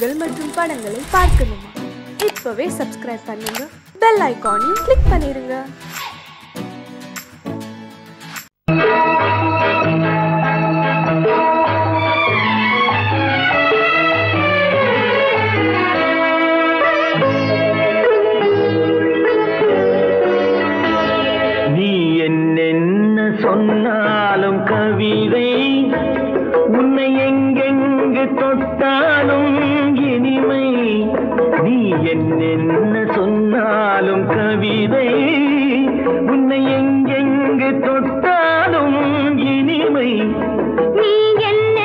நிகழ்ச்சிகள் மற்றும் படங்களை பார்க்கணுமா? இப்பவே சப்ஸ்கிரைப் பண்ணுங்க, பெல் ஐகானையும் கிளிக் பண்ணிருங்க. சொன்னாலும் கவிதை உன்னை எங்கெங்கு தொட்டாலும் இனிமை. நீ என்ன சொன்னாலும் கவிதை உன்னை எங்கெங்கு தொட்டாலும் இனிமை. நீ என்ன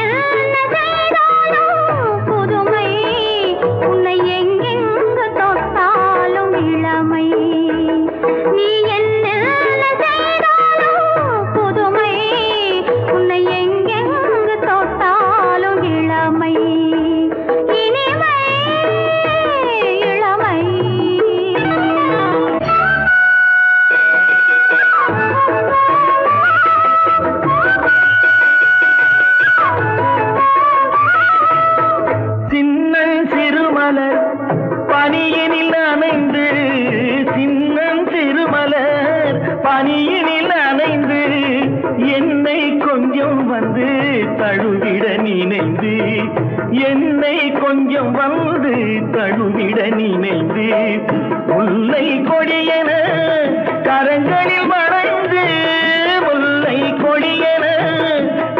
புதுமை உன்னை எங்கெங்கு தொட்டாலும் இளமை. நீ என்ன பனியினில் அணைந்து என்னை கொஞ்சம் வந்து தழுவிட நினைந்து, என்னை கொஞ்சம் வந்து தழுவிட நினைந்து, முல்லை கொடியென கரங்களில் வளைந்து, முல்லை கொடியென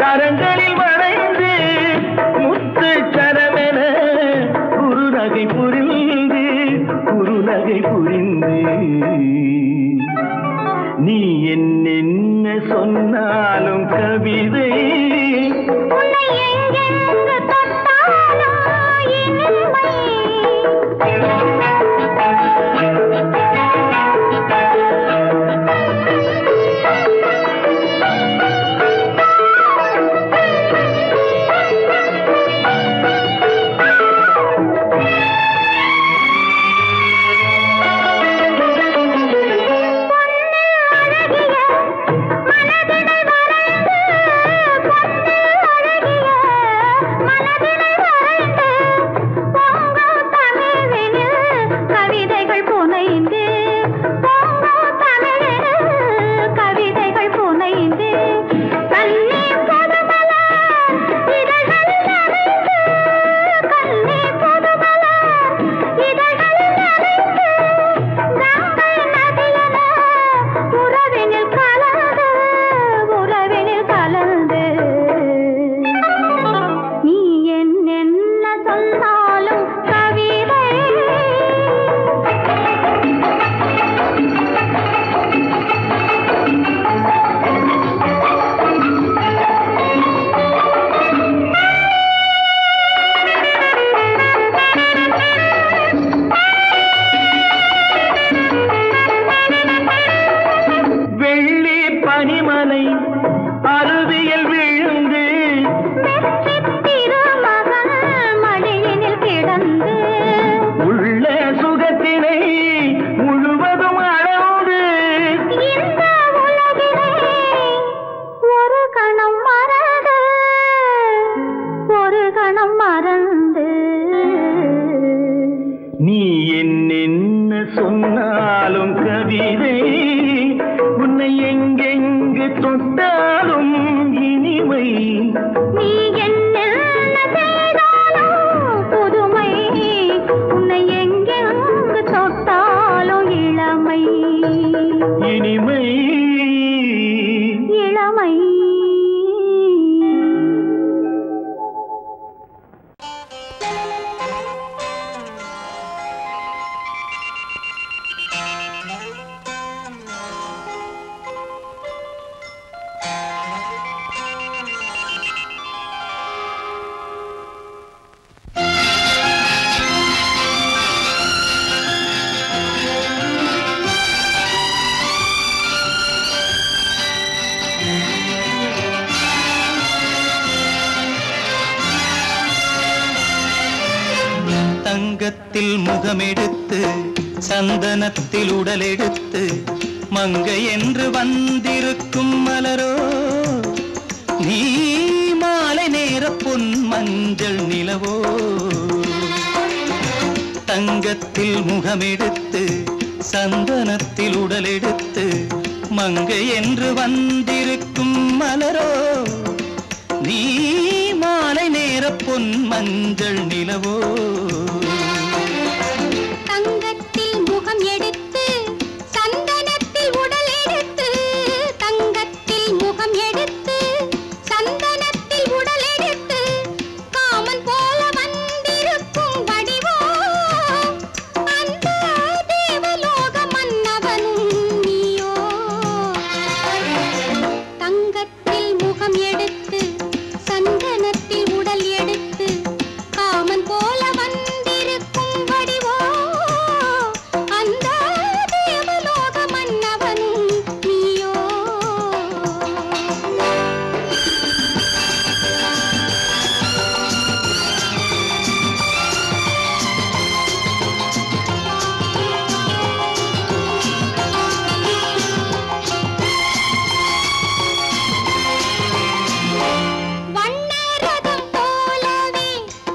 கரங்களில் வளைந்து, முத்து சரமென குறுநகை புரிந்து, குறுநகை புரிந்து. நீ என்ன சொன்னாலும் கவிதை உன்னை எங்கெங்கு தொட்டாலும் இனிமை. பனிமலை அருவியில் விழுந்து திருமகன் மடியினில் கிடந்து உள்ள சுகத்தினை முழுவதும் அளந்து இந்த உலகினை ஒரு கணம் மறந்து, ஒரு கணம் மறந்து. நீ என்ன சொன்னாலும் கவிதை உன்னை எங்கெங்கு தொட்டாலும் இனிமை. நீ என்ன செய்தாலும் புதுமை உன்னை எங்கெங்கு தொட்டாலும் இளமை. இனிமை இளமை. தங்கத்தில் முகமெடுத்து சந்தனத்தில் உடலெடுத்து மங்கை என்று வந்திருக்கும் மலரோ நீ மாலை நேர பொன் மஞ்சள் நிலவோ தங்கத்தில் முகமெடுத்து சந்தனத்தில் உடலெடுத்து மங்கை என்று வந்திருக்கும் மலரோ நீ மாலை நேர பொன் மஞ்சள் நிலவோ தங்கத்தில் முகம் எடுத்து சந்தனத்தில் உடல் எடுத்து தங்கத்தில் முகம் எடுத்து சந்தனத்தில் உடல் எடுத்து காமன் போல வந்திருக்கும் வடிவோ அந்த தேவலோக மன்னவனும் நீயோ தங்கத்தில் முகம் எடுத்து சந்தனத்தில் உடல் எடுத்து காமன் போல வந்திருக்கும் வடிவோ அந்த தேவலோக மன்னவனும் நீயோ வண்ணரதம் போலவே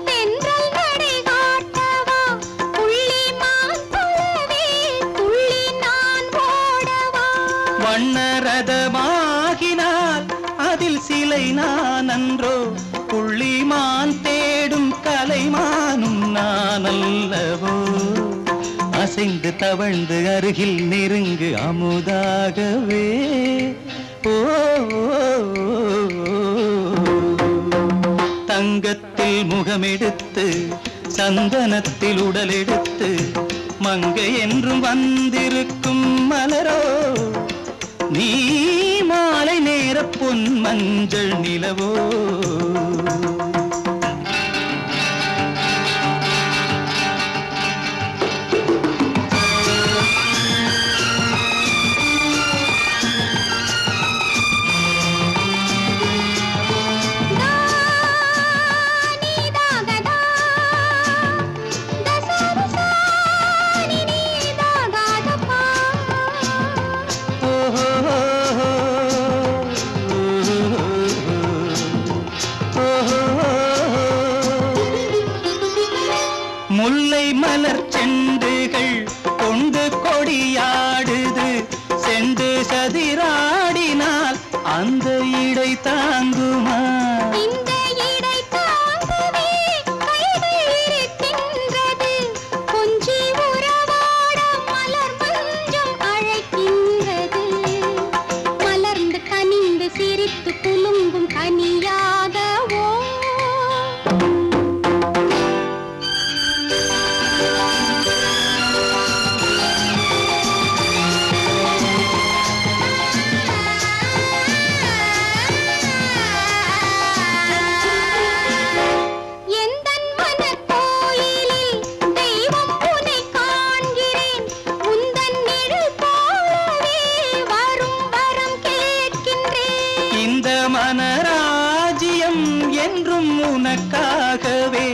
தென்றல் நடை காட்டவா புள்ளிமான் போலவே துள்ளி நான் ஓடவா வண்ணரதமாகினால் அதில் சிலை நான் அன்றோ புள்ளிமான் தேடும் கலைமானும் நான் அல்லவோ அசைந்து தவழ்ந்து அருகில் நெருங்கு அமுதாகவே ஓ தங்கத்தில் முகமெடுத்து சந்தனத்தில் உடலெடுத்து மங்கை என்றும் வந்திருக்கும் மலரோ நீ மாலை நேர பொன் மஞ்சள் நிலவோ முல்லை மலர் செண்டுகள் கொண்டு கொடியாடுது செண்டு சதிராடினால் அந்த இடை தாங்குமா இந்த இடை தாங்கவே கைகள் இருக்கின்றது கொஞ்சி உறவாட மலர் மஞ்சம் அழைக்கின்றது மலர்ந்து கனிந்து சிரித்து குலுங்கும் கனியாகவோ எந்தன் மனக்கோயிலில் தெய்வம் உன்னை காண்கிறேன் உந்தன் நிழல் போலவே வரும் வரம் கேட்கின்றேன் இந்த மனராஜ்யம் என்றும் உனக்காகவே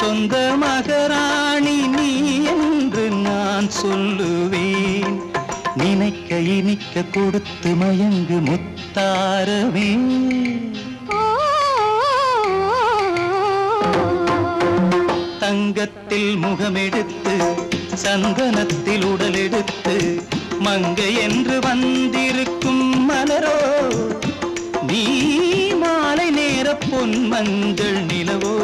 சொந்த மகராணி நீ என்று நான் சொல்லுவேன் நினைக்க இனிக்க கொடுத்து மயங்கு முத்தாரவே தங்கத்தில் முகமெடுத்து சந்தனத்தில் உடலெடுத்து மங்கை என்று வந்திருக்கும் மலரோ நீ மாலை நேர பொன் மஞ்சள் நிலவோ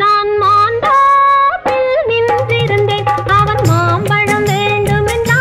நான் மாண்டாப்பில் நின்றிருந்தேன் அவன் மாம்பழம் வேண்டுமென்ற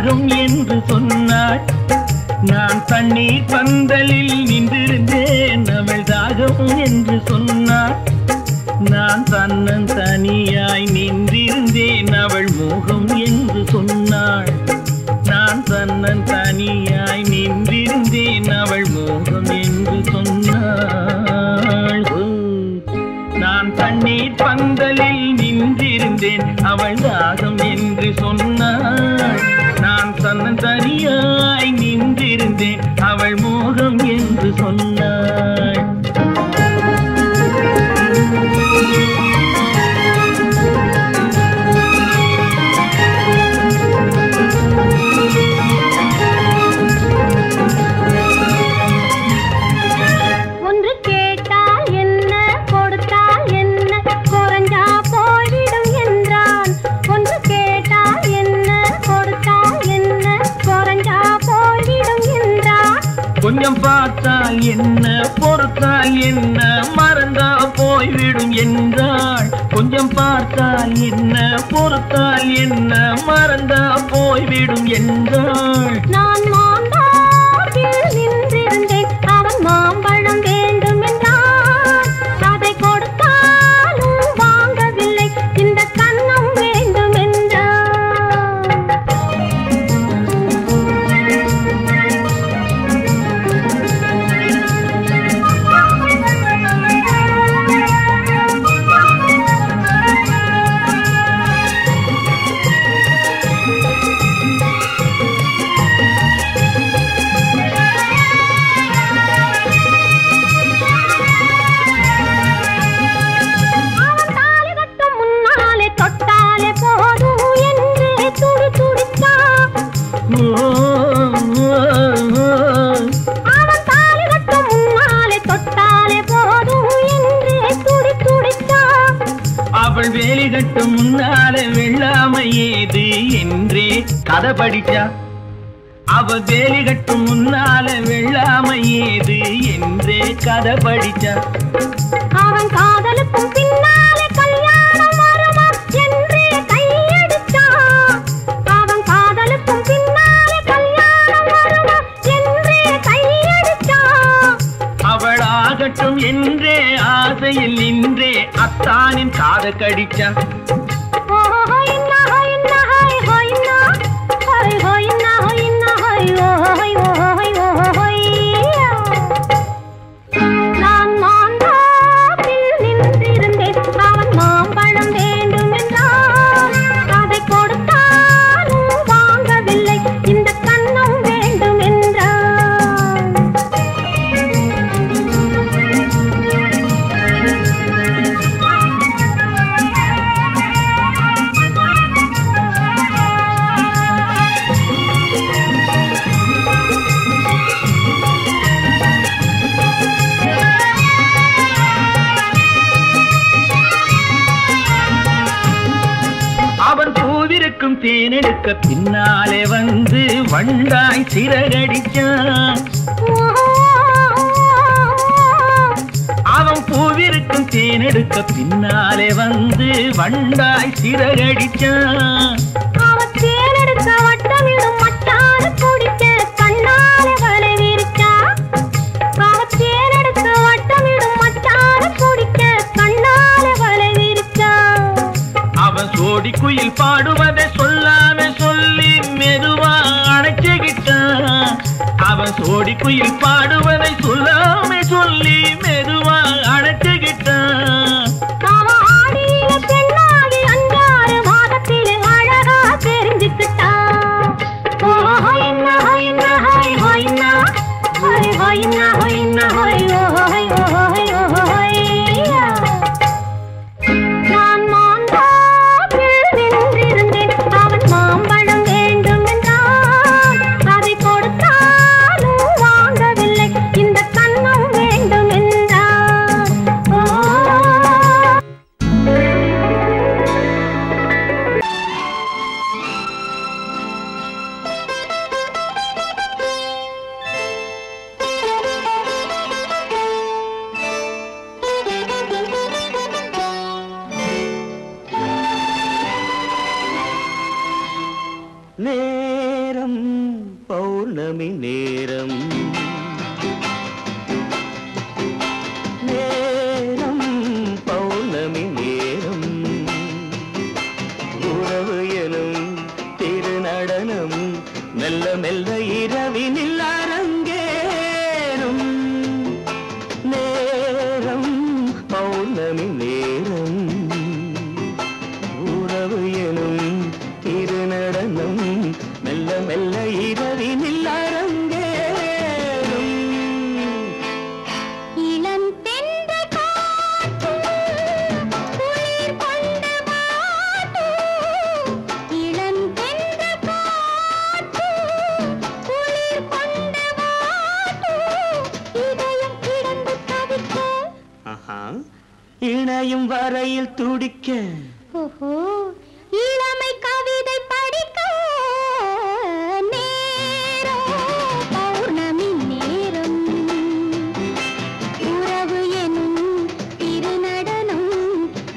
தாகம் என்று சொன்னாள். நான் தண்ணீர் பந்தலில் நின்றிருந்தேன், அவள் தாகம் என்று சொன்னாள். நான் தன்னன் தனியாய் நின்றிருந்தேன், அவள் மோகம் என்று சொன்னாள். நான் தன்னன் தனியாய் நின்றிருந்தேன், அவள் மோகம் என்று சொன்னாள். நான் தண்ணீர் பந்தலில் நின்றிருந்தேன், அவள் தாகம் என்று சொன்னாள். நான் தன்னன் தனியாய் நின்றிருந்தேன், அவள் மோகம் என்று சொன்னாள். கொஞ்சம் பார்த்தால் என்ன, பொறுத்தால் என்ன, மறந்தா போய்விடும் என்றாள். கொஞ்சம் பார்த்தால் என்ன, பொறுத்தால் என்ன, மறந்தா போய்விடும் என்றாள். நான் மாம்பழத்தில் நின்றிருந்தேன், அவன் மாம்பழம் வேண்டும் என்றான். அதை கொடுத்தாலும் வாங்கவில்லை, இந்த கன்னம் வேண்டும் என்றான். அவள் வேலி கட்டும் முன்னாலே வெள்ளாமை ஏது என்றே கதை படிச்சா. அவள் வேலி கட்டும் முன்னாலே வெள்ளாமை ஏது என்றே கதை படிச்சா. அவன் காதலுக்கும் பின்னாலே கல்யாணம் வருமா என்றே கையடிச்சான். அவன் காதலுக்கும் பின்னாலே கல்யாணம் வருமா என்றே கையடிச்சான். அவள் ஆகட்டும் என்றே ஆசையில் நின்றே அத்தானின் காதை கடிச்சா. நான் மாம்பழத்தில் நின்றிருந்தேன், அவன் மாம்பழம் வேண்டும் என்றான். அதை கொடுத்தாலும் வாங்கவில்லை, இந்த கன்னம் வேண்டும் என்றான். அவன் பூவிருக்கும் தேனெடுக்க பின்னாலே வந்து வண்டாய் சிறகடிச்சான். அவன் பூவிருக்கும் தேனெடுக்க பின்னாலே வந்து வண்டாய் சிறகடிச்சான். அவன் தேனெடுக்க வட்டமிடும் மச்சான குடிக்க கண்ணாலே வலை விரிச்சா. அவன் தேனெடுக்க வட்டமிடும் மச்சான குடிக்க கண்ணாலே வலை விரிச்சா. அவன் சோடி குயில் பாடுவதை சொல்லாம சொல்லி மெதுவா அணைச்சுக்கிட்டான். அவன் சோடி குயில் பாடுவதை சொல்லாம சொல்லி மெதுவா அணைச்சுக்கிட்டான். அவன் ஆடியில பெண்ணாகி 5-6 மாதத்திலே அழகா தெரிஞ்சுக்கிட்டான். ஹொய்னா ஹொய்னா ஹொய் ஹொய்னா ஹொய் ஹொய்னா ஹொய்னா ஹொய் ஹொய் ஹொய் ஹொய்யா. நான் மாம்பழத்தில் நின்றிருந்தேன், அவன் மாம்பழம் வேண்டும் என்றான். அதை கொடுத்தாலும் வாங்கவில்லை, இந்த கன்னம் வேண்டும் என்றான். பௌர்ணமி நேரம் நேரம் பௌர்ணமி நேரம் உறவு எனும் திருநடனம் மெல்ல மெல்ல இரவினில் அரங்கேறும் நேரம் பௌர்ணமி நேரம் உறவு எனும் திருநடனம் மெல்ல மெல்ல இரவினில் அரங்கேறும் இளம் தென்றல் காற்றும் குளிர் கொண்டு வாட்டும் இளம் தென்றல் காற்றும் குளிர் கொண்டு வாட்டும் இதயம் கிடந்து தவிக்க இணையும் வரையில் துடிக்க ஓஹோ இளமை கவிதை படிக்க நேரம் பௌர்ணமி நேரம் உறவு எனும் திருநடனம்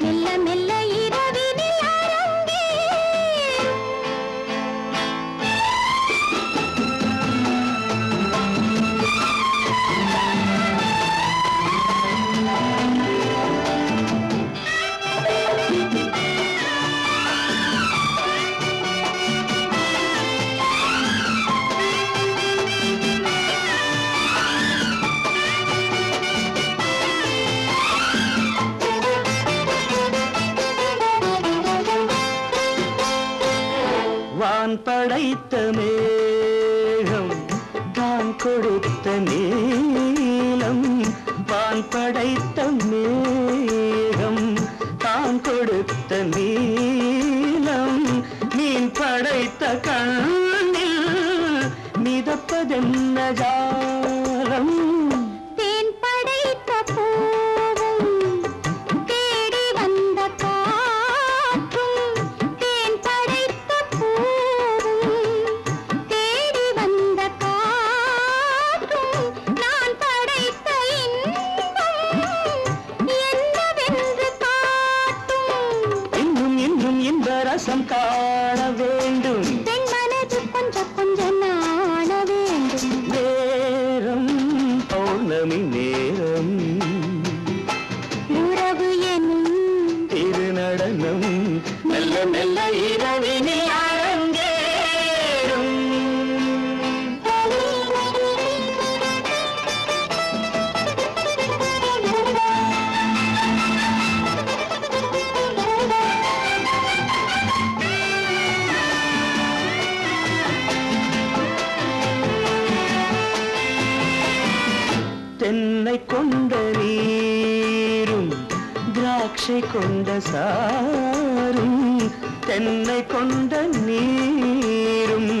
மெல்ல மெல்ல இரவினில் அரங்கேறும் வான் படைத்த மேகம் தான் கொடுத்த நீலம் வான் படைத்த மேகம் தான் கொடுத்த நீலம் மீன் படைத்த கண்ணில் மிதப்பதென்ன ஜாலம் தேன் படைத்த பூவும் தேடி வந்த காற்றும் தேன் படைத்த பூவும் தேடி வந்த காற்றும் நான் படைத்த இன்பம் என்னவென்று காட்டும் இன்னும் இன்னும் இந்த ரசம் காண வேண்டும் பெண் மனது கொஞ்சம் கொஞ்சம் நாண வேண்டும் நேரம் பௌர்ணமி நேரம் உறவு எனும் திருநடனம் மெல்ல மெல்ல இரவினில் அரங்கேறும் தென்னை கொண்ட நீரும் திராட்சை கொண்ட சாரும் தென்னை கொண்ட நீரும்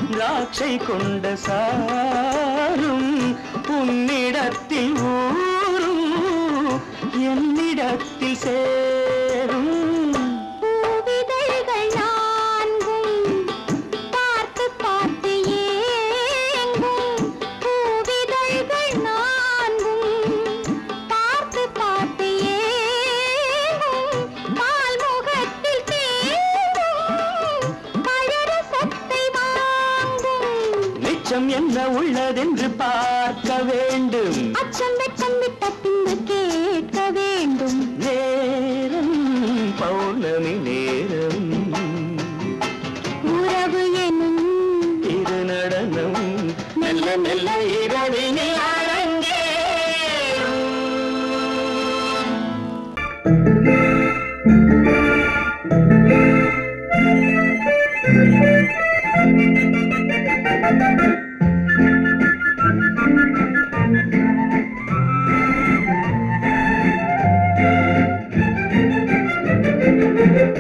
திராட்சை கொண்ட சாரும் உன்னிடத்தில் ஊரும் என்னிடத்தில் சேரும் பூவிதழ்கள் நான்கும் பார்த்து பார்த்து ஏங்கும் பூவிதழ்கள் நான்கும் பார்த்து பார்த்து ஏங்கும் பால்முகத்தில் தேங்கும் பழரசத்தை வாங்கும் நிச்சம் என்ன உள்ளதென்று பார்க்க வேண்டும் அச்சம் வெச்சம் விட்ட பின்பு கேட்க வேண்டும் நேரம் பௌர்ணமி நேரம் உறவு எனும் திருநடனம் மெல்ல மெல்ல இரவினில் அரங்கேறும்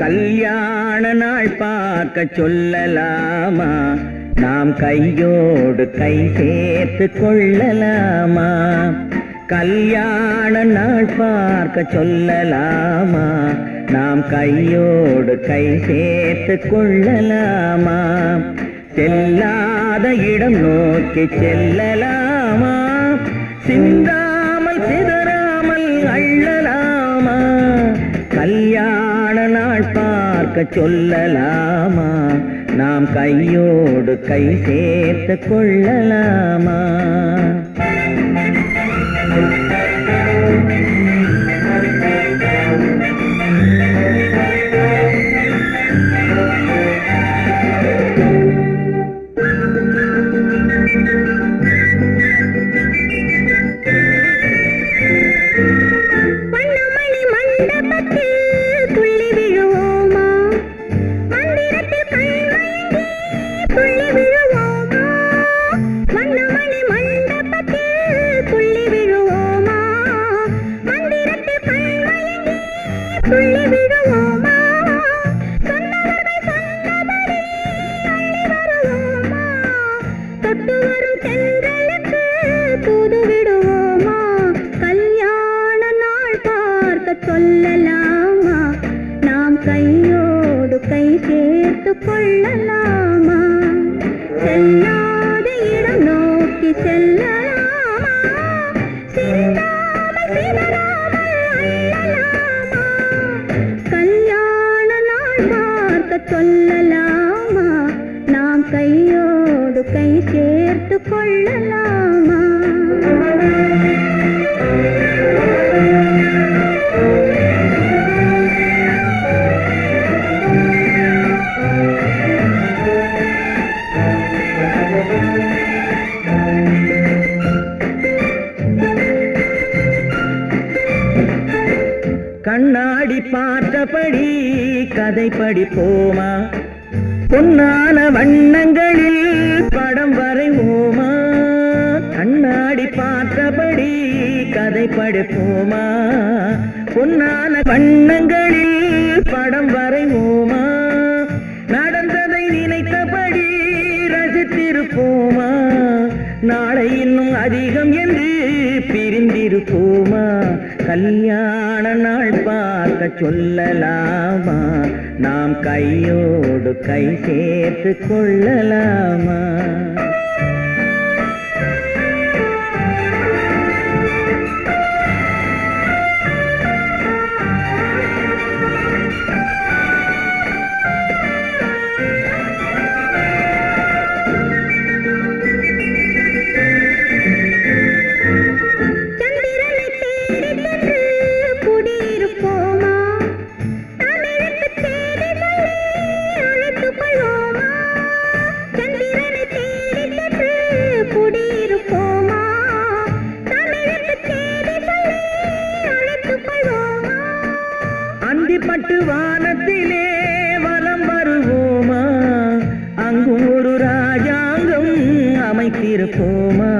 கல்யாண நாள் பார்க்க சொல்லலாமா நாம் கையோடு கை சேர்த்து கொள்ளலாமா கல்யாண நாள் பார்க்க சொல்லலாமா நாம் கையோடு கை சேர்த்து கொள்ளலாமா செல்லாத இடம் நோக்கி செல்லலாமா சிந்தாமல் சிதறாமல் அள்ளலாமா கல்யாண நாள் பார்க்க சொல்லலாமா நாம் கையோடு கை சேர்த்து கொள்ளலாமா? கண்ணாடி பார்த்தபடி கதை படிப்போமா? பொன்னான வண்ணங்களில் படம் வரைவோமா? கண்ணாடி பார்த்தபடி கதை படிப்போமா? பொன்னான வண்ணங்களில் படம் வரைவோமா? நடந்ததை நினைத்தபடி ரசித்திருப்போமா? நாளை இன்னும் அதிகம் என்று பிரிந்திருப்போமா? கல்யாண நாள் பார்க்க சொல்லலாமா? நாம் கையோடு கை சேர்த்து கொள்ளலாமா? அந்திப்பட்டு வானத்திலே வலம் வருவோமா? அங்கு ஒரு ராஜாங்கம் அமைத்திருப்போமா?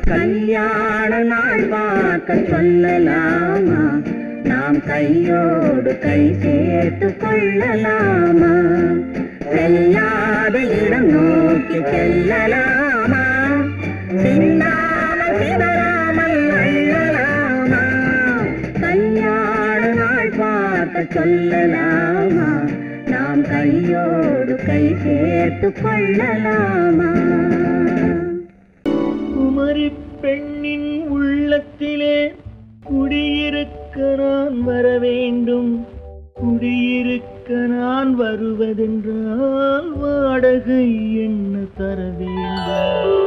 கல்யாண நாள் பார்க்க சொல்லலாமா? நாம் கையோடு கை சேர்த்து கொள்ளலாமா? செல்லாத இடம் நோக்கி செல்லலாமா? சிந்தாமல் சிதறாமல் அள்ளலாமா? கல்யாண நாள் பார்க்க சொல்லலாமா? நாம் கையோடு கை சேர்த்து கொள்ளலாமா? குமரி பெண்ணின் உள்ளத்திலே குடியிருக்க நான் வர வேண்டும். குடியிருக்க நான் வருவதென்றால் வாடகை என்ன தர வேண்டும்?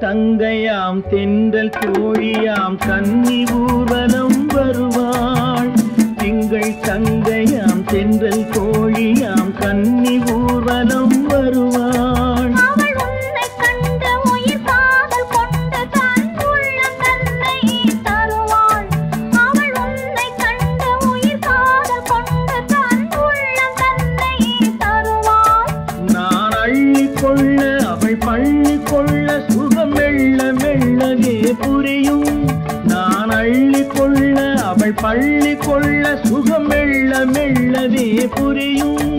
தங்கையாம் தென்றல் தோழியாம் கன்னி ஊர்வலம் வருவாள். திங்கள் தங்கையாம் தென்றல் தோழியாம் கன்னி ஊர்வலம் வருவாள். அவள் பள்ளி கொள்ள சுகம் மெல்ல மெல்லவே புரியும்.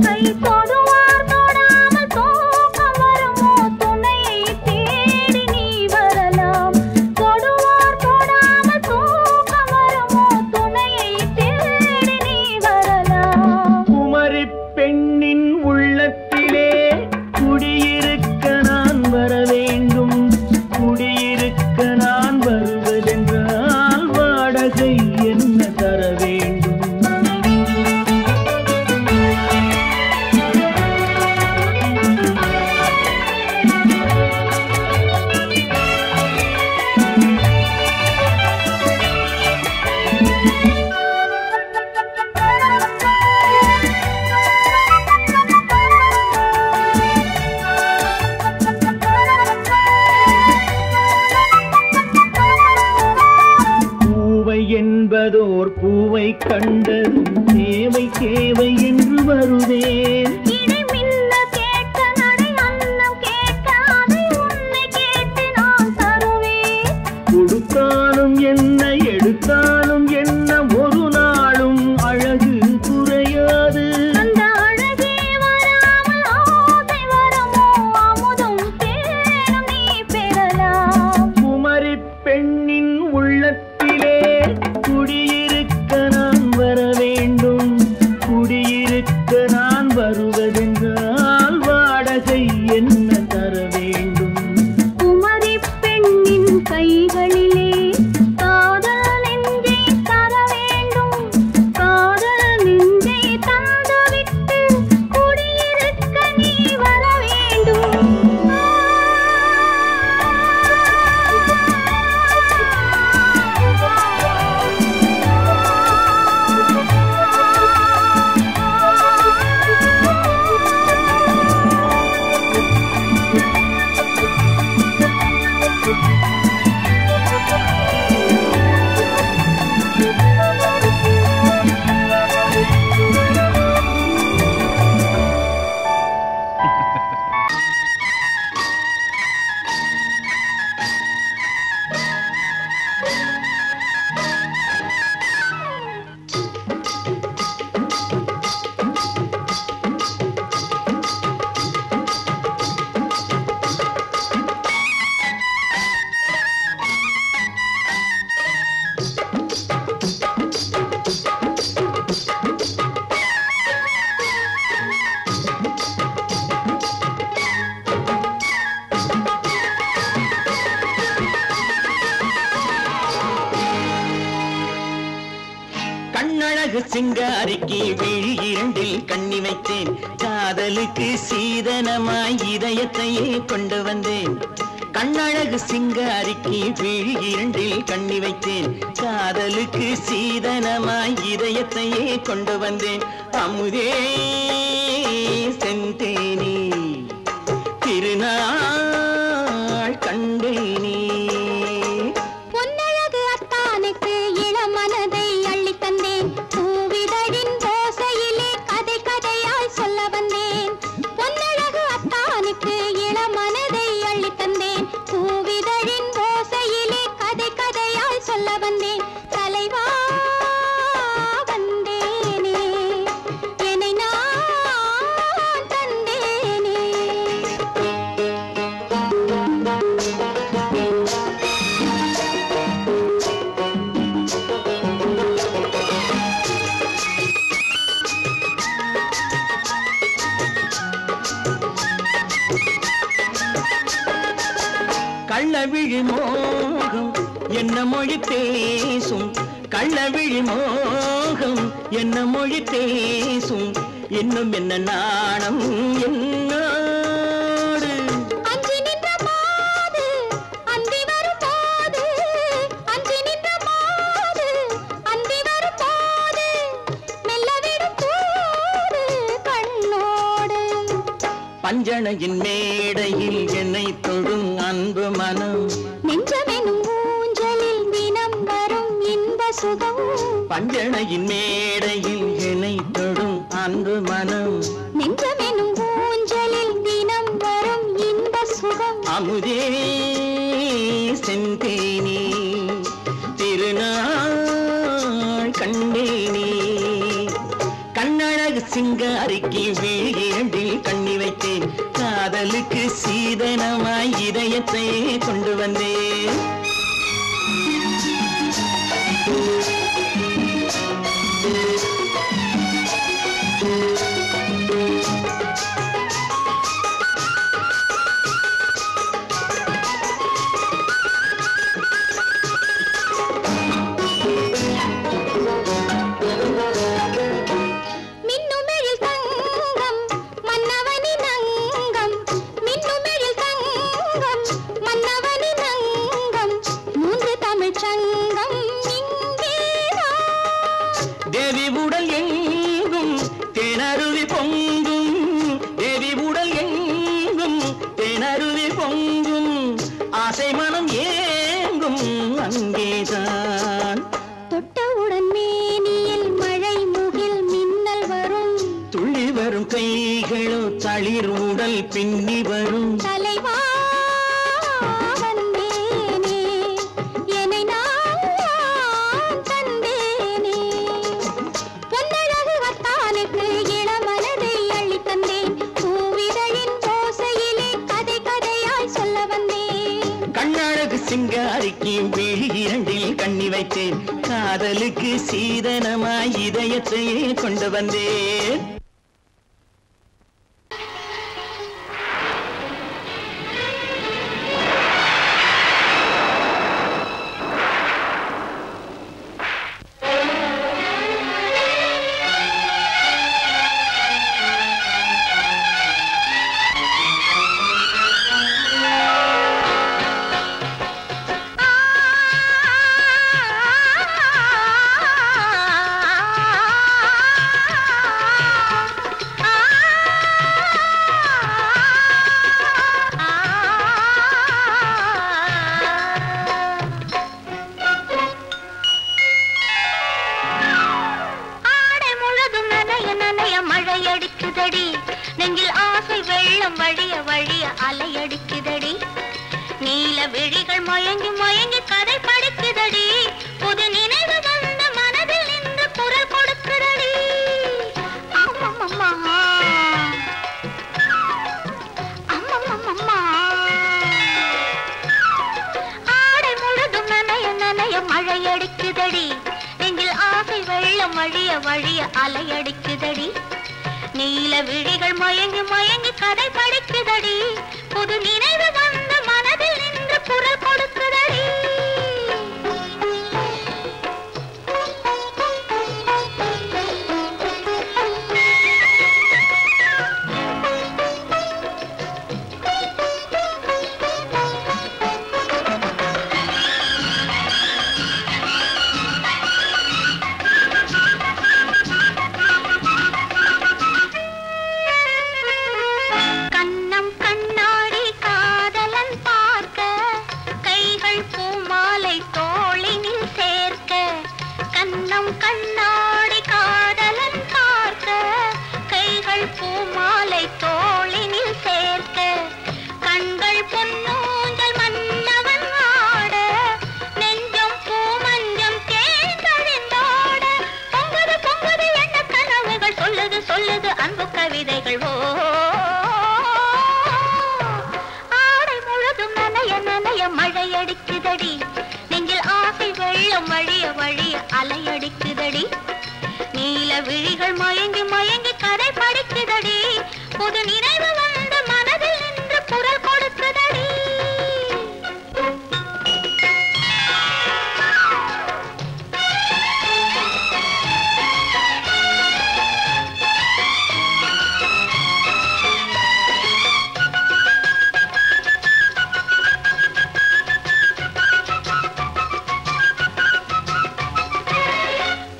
கை தொடுவார் தொடாமல் தூக்கம் வருமோ துணையை தேடி நீ வரலாம். தொடுவார் தொடாமல் தூக்கம் வருமோ துணையை தேடி நீ வரலாம். குமரி பெண்ணின் உள்ளத்திலே குடியிருக்க நான் வர வேண்டும். குடியிருக்க நான் வருவதென்றால் வாடகை என்ன தர வேண்டும்? என்பதோர் பூவை கண்டதும் தேவை தேவை என்று வருவேன். இடை மின்ன கேட்க நடை அன்னம் கேட்க அதை உன்னை கேட்டு நான் தருவேன். கொடுத்தாலும் என்ன எடுத்தாலும் என்ன ஒரு நாளும் அழகு குறையாது. அந்த அழகே வராமல் ஆசை வருமோ அமுதும் தேனும் நீ பெறலாம். குமரி பெண்ணின் உள்ளத்திலே குடியிருக்க நான் வர வேண்டும். குடியிருக்க நான் வருவதென்றால் வாடகை என்ன தர வேண்டும்? குமரி பெண்ணின் கைகளிலே காதல் நெஞ்சை தர வேண்டும். காதல் நெஞ்சை தந்துவிட்டு குடியிருக்க நீ வர வேண்டும். கண்ணழகு சிங்காரிக்கு விழி இரண்டில் கண்ணி வைத்தேன். காதலுக்கு சீதனமாய் இதயத்தையே கொண்டு வந்தேன். கண்ணழகு சிங்காரிக்கு விழி இரண்டில் கண்ணி வைத்தேன். காதலுக்கு சீதனமாய் இதயத்தையே கொண்டு வந்தேன். அமுதே செந்தேனே திருநாள் கண்டேனே. பொன்னழகு அத்தானுக்கு இளம் மனதை அள்ளி தந்தேன். பூவிதழின் ஓசையிலே கதை கதையாய் சொல்ல வந்தேன். பொன்னழகு அத்தானுக்கு இளம் மனதை அள்ளி தந்தேன். பூவிதழின் ஓசையிலே கதை கதையாய் சொல்ல வந்தேன். தலைவா வந்தேனே என்னை நான் தந்தேனே. கள்ளவிழி மோகம் என்ன மொழி பேசும்? கள்ளவிழி மோகம் என்ன மொழி பேசும்? இன்னும் என்ன நாணம் என்னோடு? அஞ்சி நின்ற மாது அந்தி வரும் போது, அஞ்சி நின்ற மாது அந்தி வரும் போது மெல்ல விடும் போது கண்ணோடு. பஞ்சணையின் மேடையில் என்னை தொடும் அன்பு மனம். நெஞ்சமெனும் ஊஞ்சலில் தினம் வரும் இன்ப சுகம். பஞ்சணையின் மேடையில் என்னை தொடும் அன்பு மனம். நெஞ்சமெனும் ஊஞ்சலில் தினம் வரும் இன்ப சுகம். அமுதே செந்தேனே திருநாள் சிங்காரிக்கு வீழிரண்டில் கண்ணி வைத்தேன் காதலுக்கு சீதனமாய் இதயத்தை கொண்டு வந்தேன் பின்னி வரும் தலைவா வந்தேனே என்னை நான் தந்தேனே பொன்னழகு வத்தானுக்கு இளமனதை அள்ளி தந்தேன் பூவிதழின் ஓசையிலே கதை கதையாய் சொல்ல வந்தேன் கண்ணழகு சிங்காரிக்கு வீழிரண்டில் கண்ணி வைத்தேன் காதலுக்கு சீதனமாய் இதயத்தை கொண்டு வந்தேன்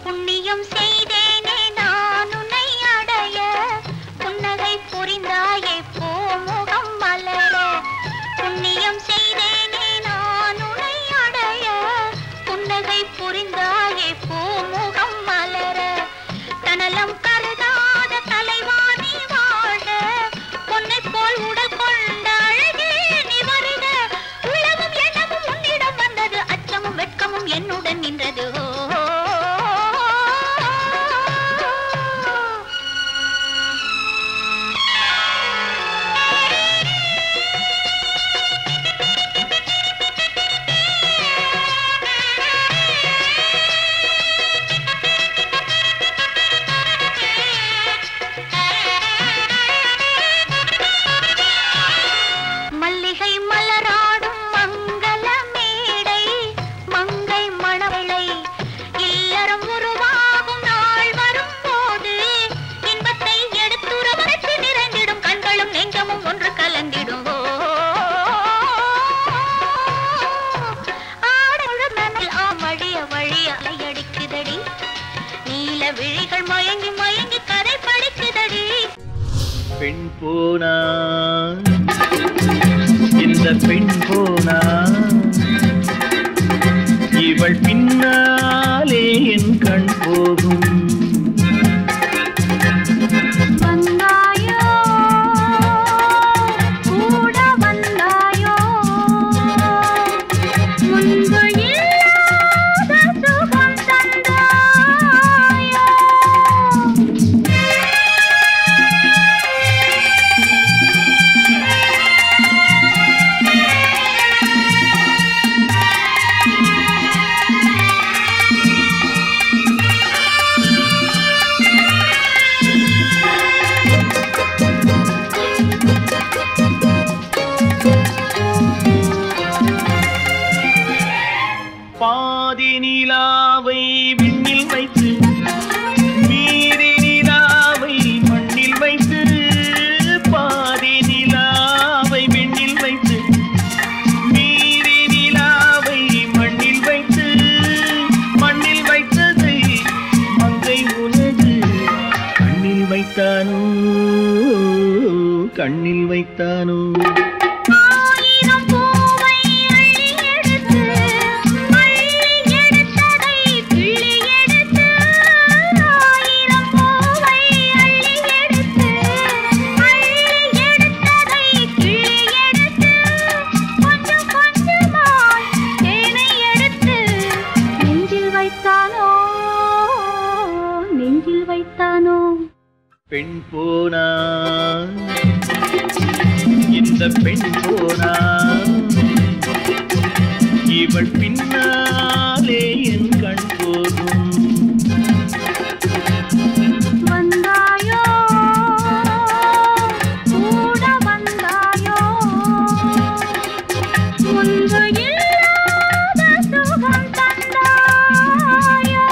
புண்ணியம் செய்தேனே நானும் நீல விழிகள் மயங்கி மயங்கி கதை படிக்குதடி பெண் போனா இந்த பெண் போனா இவள் பின்னாலே என் கண் போகும் வந்தாயோ கூட வந்தாயோ முன்பு இல்லாத சுகம் தந்தாயோ பாதி நிலாவை விண்ணில் வைத்து மீறி நிலாவை மண்ணில் வைத்து பாதி நிலாவை விண்ணில் வைத்து மீறி நிலாவை மண்ணில் வைத்து மண்ணில் வைத்ததை மங்கை உனது கண்ணில் வைத்தானோ கண்ணில் வைத்தானோ ஆயிரம் பூவை அள்ளி எடுத்து அள்ளி எடுத்ததை கிள்ளி எடுத்து ஆயிரம் பூவை அள்ளி எடுத்து அள்ளி எடுத்ததை கிள்ளி எடுத்து கொஞ்சம் கொஞ்சமாய் தேனை எடுத்து நெஞ்சில் வைத்தானோ நெஞ்சில் வைத்தானோ பெண் போனா இந்த பெண் போனா இவள் பின்னாலே என் கண் போகும் வந்தாயோ கூட வந்தாயோ முன்பு இல்லாத சுகம் தந்தாயோ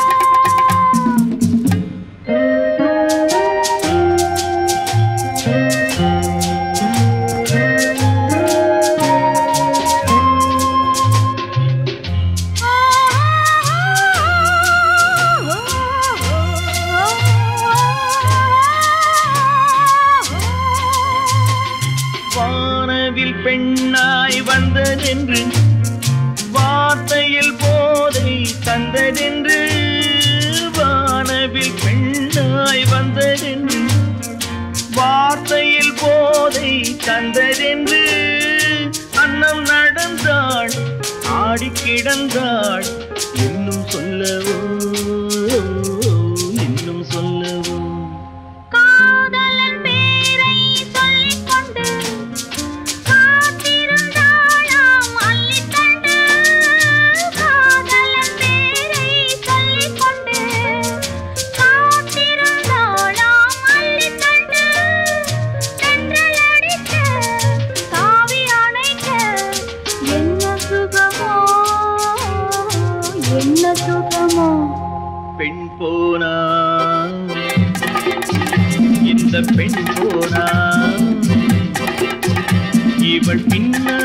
வானவில் பெண்ணாய் வந்ததென்று வார்த்தையில் போதை தந்ததென்று வானவில் பெண்ணாய் வந்ததென்று வார்த்தையில் போதை தந்ததென்று அன்னம் நடந்தாள் ஆடி கிடந்தாள் இன்னும் சொல்லவோ இன்னும் சொல்லவோ காதலன் பேரை சொல்லிக் கொண்டு காத்திருந்தாளாம் அள்ளித்தண்டு காதலன் பேரை சொல்லிக் கொண்டு காத்திருந்தாளாம் அள்ளித்தண்டு தென்றல் அடிக்க தாவி அணைக்க என்ன சுகமோ என்ன சுகமோ பெண் போனா இந்த பெண் போனா இவள் பின்னா